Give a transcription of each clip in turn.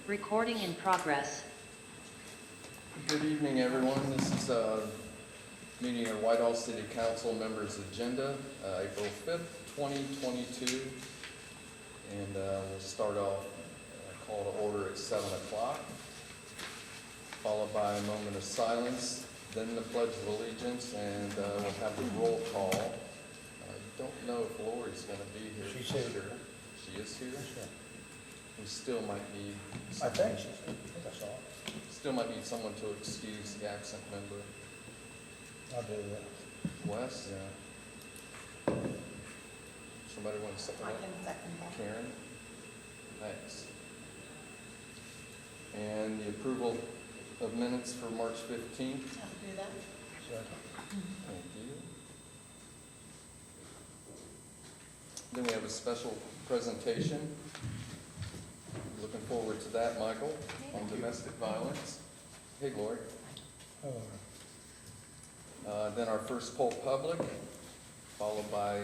Recording in progress. Good evening, everyone. This is a meeting of Whitehall City Council members' agenda, April 5th, 2022. And we'll start off call to order at 7 o'clock, followed by a moment of silence, then the Pledge of Allegiance, and we'll have the roll call. I don't know if Lori's going to be here. She's here. She is here? Sure. We still might need. I think she's, I think I saw it. Still might need someone to excuse the absent member. I'll do that. Wes? Yeah. Somebody want to second I that? can second that. Karen? Thanks. And the approval of minutes for March 15th. Have to do that? Second. Thank you. Then we have a special presentation. Looking forward to that, Michael, on domestic violence. Hey, Lori. Oh, Then our first poll public, followed by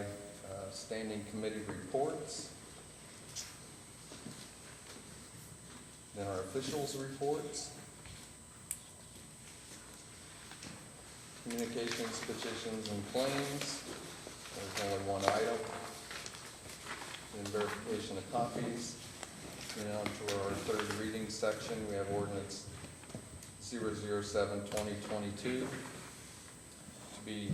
standing committee reports. Then our officials' reports. Communications, petitions, and claims. There's only one item. Then verification of copies. On to our third reading section, we have ordinance 007-2022 to be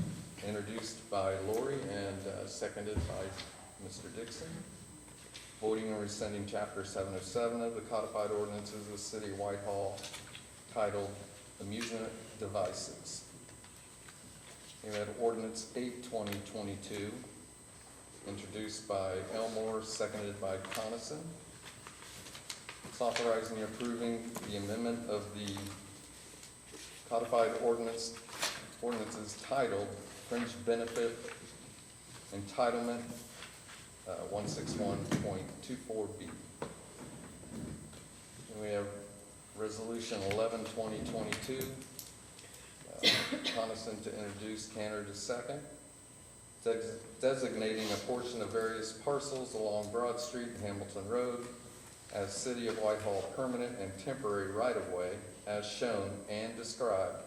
introduced by Lori and seconded by Mr. Dixon. Voting and rescinding Chapter 707 of the Codified Ordinances of the City of Whitehall titled Amusement Devices. We had Ordinance 8-2022 introduced by Elmore, seconded by Coniston. It's authorizing and approving the amendment of the codified ordinances titled Fringe Benefit Entitlement 161.24B. And we have Resolution 11-2022. Coniston to introduce, Cantor to second. Designating a portion of various parcels along Broad Street and Hamilton Road as City of Whitehall permanent and temporary right-of-way as shown and described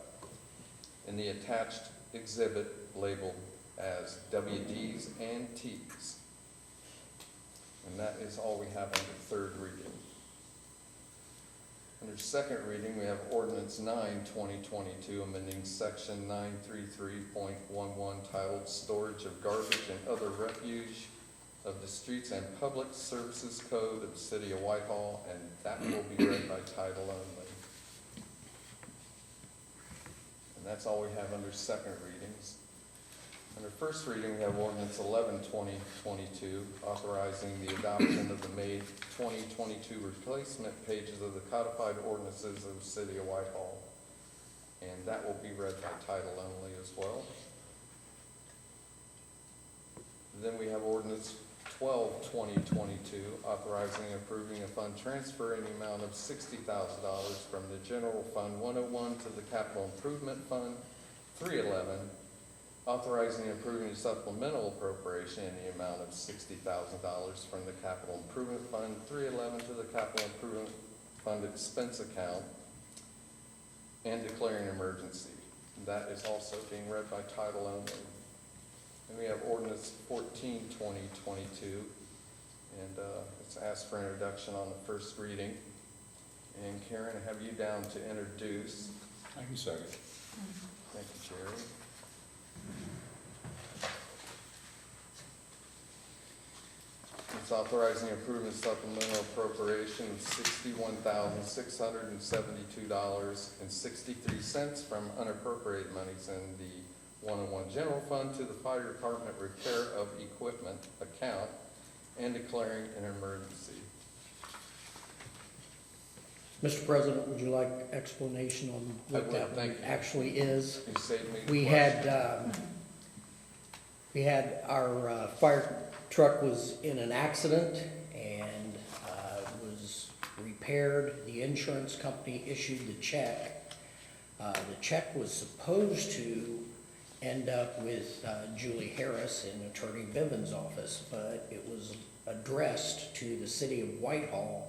in the attached exhibit labeled as WDs and Ts. And that is all we have under third reading. Under second reading, we have Ordinance 9-2022, amending Section 933.11 titled Storage of Garbage and Other Refuge of the Streets and Public Services Code of the City of Whitehall, and that will be read by title only. And that's all we have under second readings. Under first reading, we have Ordinance 11-2022, authorizing the adoption of the May 2022 replacement pages of the codified ordinances of the City of Whitehall. And that will be read by title only as well. Then we have Ordinance 12-2022, authorizing and approving a fund transfer in the amount of $60,000 from the General Fund 101 to the Capital Improvement Fund 311, authorizing and approving a supplemental appropriation in the amount of $60,000 from the Capital Improvement Fund 311 to the Capital Improvement Fund expense account, and declaring an emergency. That is also being read by title only. And we have Ordinance 14-2022, and it's asked for introduction on the first reading. And Karen, I have you down to introduce. I can second. Thank you, Jerry. It's authorizing and approving supplemental appropriation of $61,672.63 from unappropriated monies in the 101 General Fund to the Fire Department Repair of Equipment account and declaring an emergency. Mr. President, would you like explanation on I what would, that thank you. actually is? You saved me the We question. had our fire truck was in an accident and was repaired. The insurance company issued the check. The check was supposed to end up with Julie Harris in Attorney Bivens' office, but it was addressed to the City of Whitehall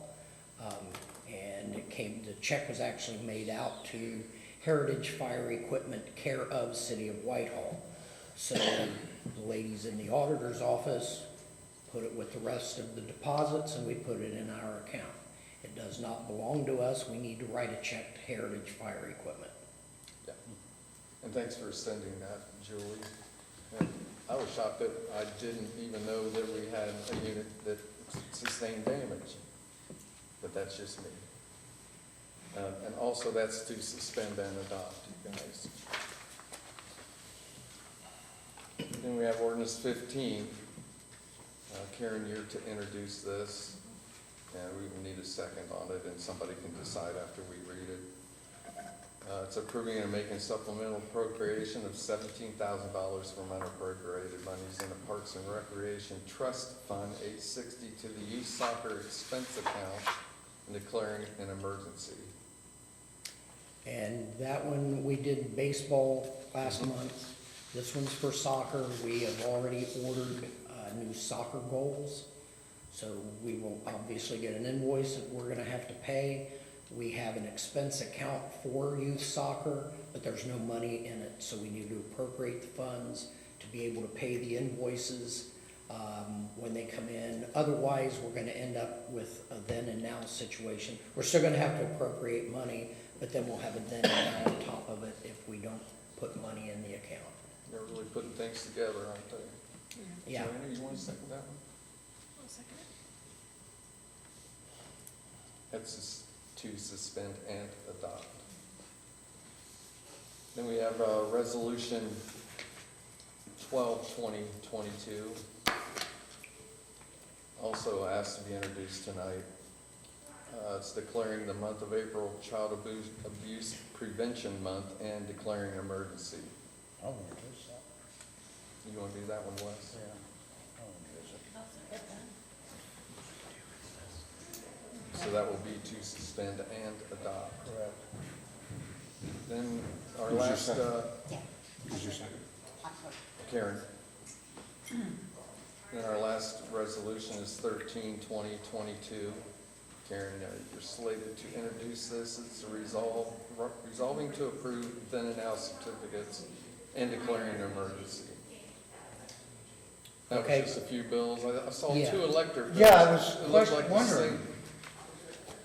And the check was actually made out to Heritage Fire Equipment, care of City of Whitehall. So the ladies in the auditor's office put it with the rest of the deposits, and we put it in our account. It does not belong to us. We need to write a check to Heritage Fire Equipment. Yeah. And thanks for sending that, Julie. And I was shocked that I didn't even know that we had a unit that sustained damage, but that's just me. And also that's to suspend and adopt, you guys. Then we have ordinance 15. Karen, you're to introduce this, and we will need a second on it, and somebody can decide after we read it. It's approving and making supplemental appropriation of $17,000 from unappropriated monies in the Parks and Recreation Trust Fund 860 to the youth soccer expense account and declaring an emergency. And that one, we did baseball last month. This one's for soccer. We have already ordered new soccer goals. So we will obviously get an invoice that we're gonna have to pay. We have an expense account for youth soccer, but there's no money in it, so we need to appropriate the funds to be able to pay the invoices when they come in. Otherwise, we're gonna end up with a then and now situation. We're still gonna have to appropriate money, but then we'll have a then and now on top of it if we don't put money in the account. They're really putting things together, aren't they? Yeah. Joanna, you want to second that one? I'll second it. That's to suspend and adopt. Then we have resolution 12/2022. Also asked to be introduced tonight. It's declaring the month of April Child Abuse Prevention Month and declaring an emergency. I want to introduce that. You want to do that one, Wes? Yeah. I want to introduce it. I'll second that. So that will be to suspend and adopt. Correct. Then our Who's your last, second? Yeah. Who's your second? Karen. Then our last resolution is 13/2022. Karen, you're slated to introduce this. It's resolving to approve then and now certificates and declaring an emergency. That was Okay. just a few bills. I saw Yeah. 2 electric bills. Yeah, I was It looked like the wondering. same-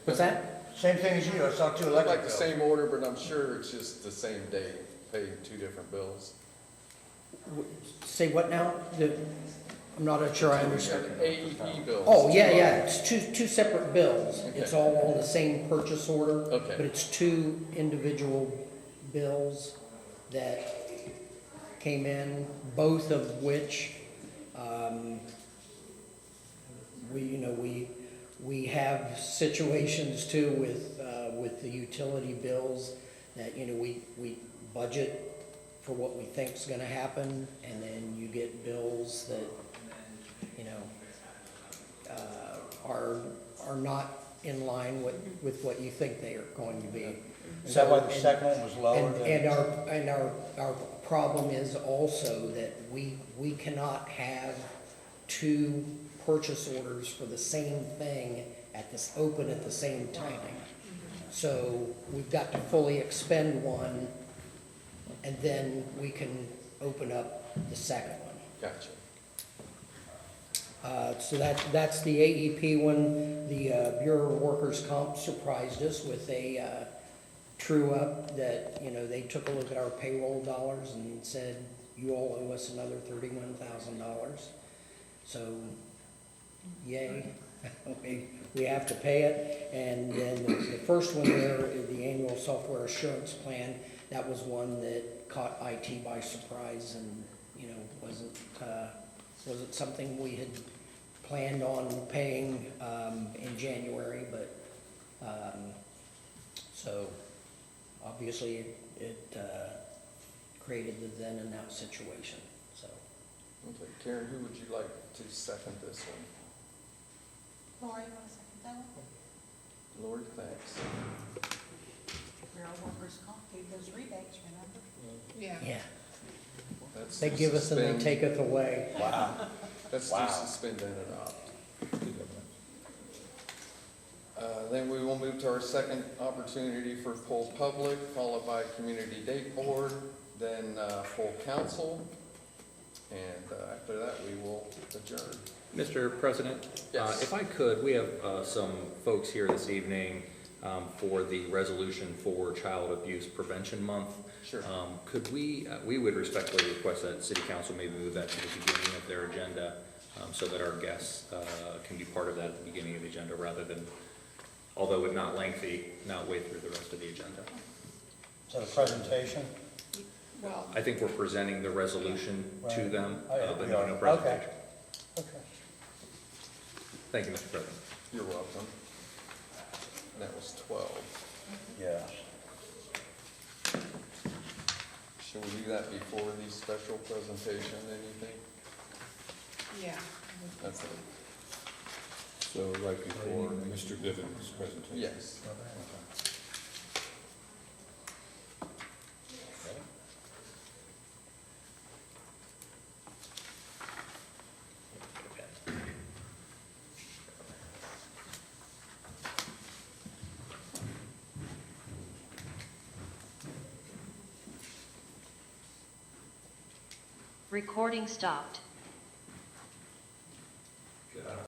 What's that? Same thing as you, I saw two Looked electric like the bills. same order, but I'm sure it's just the same day, paying 2 different bills. Say what now? I'm not sure I understand. AEP bills. Oh, yeah, it's two separate bills. It's Okay. all on the same purchase order. Okay. But it's 2 individual bills that came in, both of which, we have situations too with the utility bills that, we budget for what we think's gonna happen, and then you get bills that, are not in line with what you think they are going to be. Is that why the second one was lower And, than? and our problem is also that we cannot have 2 purchase orders for the same thing open at the same time. So we've got to fully expend one, and then we can open up the second one. Gotcha. So that's the AEP one. The Bureau of Workers' Comp surprised us with a true-up that, they took a look at our payroll dollars and said, you all owe us another $31,000. So, yay, we have to pay it. And then the first one there, the annual software assurance plan, that was one that caught IT by surprise and, wasn't something we had planned on paying in January, but, so obviously it created the then and now situation, so. Okay, Karen, who would you like to second this one? Lori, you want to second that one? Lord, thanks. Bureau Workers' Comp gave those rebates, remember? Yeah, That's they to give us and they suspend- taketh away. Wow. That's Wow. to suspend and adopt. Then we will move to our second opportunity for full public, followed by community date board, then full council, and after that, we will adjourn. Mr. President? Yes. If I could, we have some folks here this evening for the resolution for Child Abuse Prevention Month. Sure. Could we would respectfully request that City Council maybe move that to the beginning of their agenda so that our guests can be part of that at the beginning of the agenda rather than, although it's not lengthy, not wait through the rest of the agenda. Is that a presentation? Well, I think we're presenting the resolution to Right. them, Oh, yeah, but we no are. presentation. Okay. Thank you, Mr. President. You're welcome. That was 12. Yeah. Should we do that before the special presentation, anything? yeah. That's it. So right before Mr. Bivens' presentation? Yes. Recording stopped.